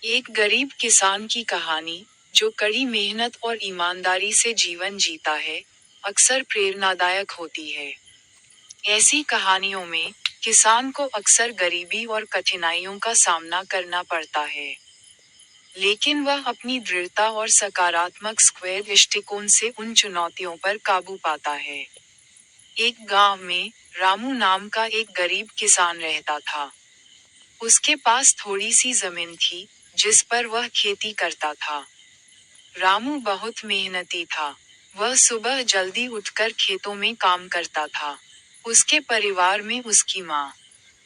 एक गरीब किसान की कहानी, जो कड़ी मेहनत और ईमानदारी से जीवन जीता है, अक्सर प्रेरणादायक होती है। ऐसी कहानियों में, किसान को अक्सर गरीबी और कठिनाइयों का सामना करना पड़ता है। लेकिन वह अपनी दृढ़ता और सकारात्मक स्क्वायर दृष्टिकोण से उन चुनौतियों पर काबू पाता है। एक गांव में, रामू नाम का एक गरीब किसान रहता था। उसके पास थोड़ी सी जमीन थी, जिस पर वह खेती करता था। रामू बहुत मेहनती था। वह सुबह जल्दी उठकर खेतों में काम करता था। उसके परिवार में उसकी माँ,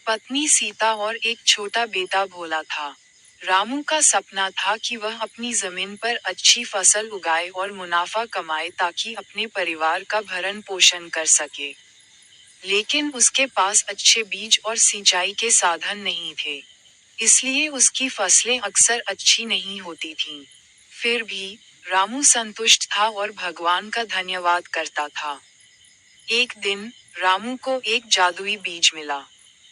पत्नी सीता और एक छोटा बेटा भोला था। रामू का सपना था कि वह अपनी जमीन पर अच्छी फसल उगाए और मुनाफा कमाए ताकि अपने परिवार का भरण पोषण कर सके। लेकिन उसके पास अच्छे बीज और सिंचाई के साधन नहीं थे। इसलिए उसकी फसलें अक्सर अच्छी नहीं होती थीं। फिर भी, रामू संतुष्ट था और भगवान का धन्यवाद करता था। एक दिन, रामू को एक जादुई बीज मिला।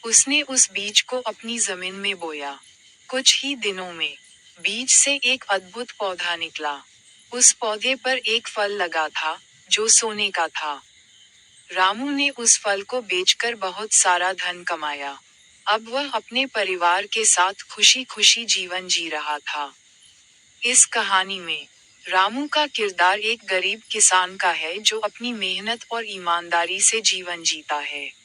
उसने उस बीज को अपनी जमीन में बोया। कुछ ही दिनों में, बीज से एक अद्भुत पौधा निकला। उस पौधे पर एक फल लगा था, जो सोने का था। रामू ने उस फल को बेचकर बहुत सारा धन कमाया। अब वह अपने परिवार के साथ खुशी खुशी जीवन जी रहा था। इस कहानी में, रामू का किरदार एक गरीब किसान का है जो अपनी मेहनत और ईमानदारी से जीवन जीता है।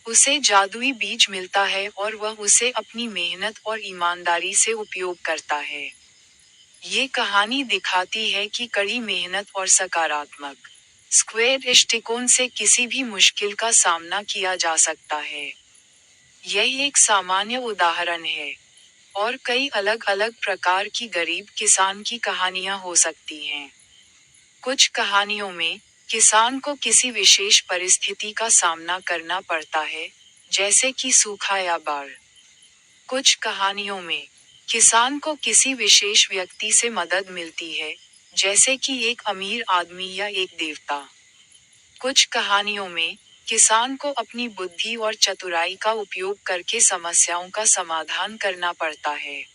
उसे जादुई बीज मिलता है और वह उसे अपनी मेहनत और ईमानदारी से उपयोग करता है। ये कहानी दिखाती है कि कड़ी मेहनत और सकारात्मक स्क्वायर दृष्टिकोण से किसी भी मुश्किल का सामना किया जा सकता है। यह एक सामान्य उदाहरण है, और कई अलग अलग प्रकार की गरीब किसान की कहानियां हो सकती हैं। कुछ कहानियों में, किसान को किसी विशेष परिस्थिति का सामना करना पड़ता है, जैसे कि सूखा या बाढ़। कुछ कहानियों में, किसान को किसी विशेष व्यक्ति से मदद मिलती है, जैसे कि एक अमीर आदमी या एक देवता। कुछ कहानियों में, किसान को अपनी बुद्धि और चतुराई का उपयोग करके समस्याओं का समाधान करना पड़ता है।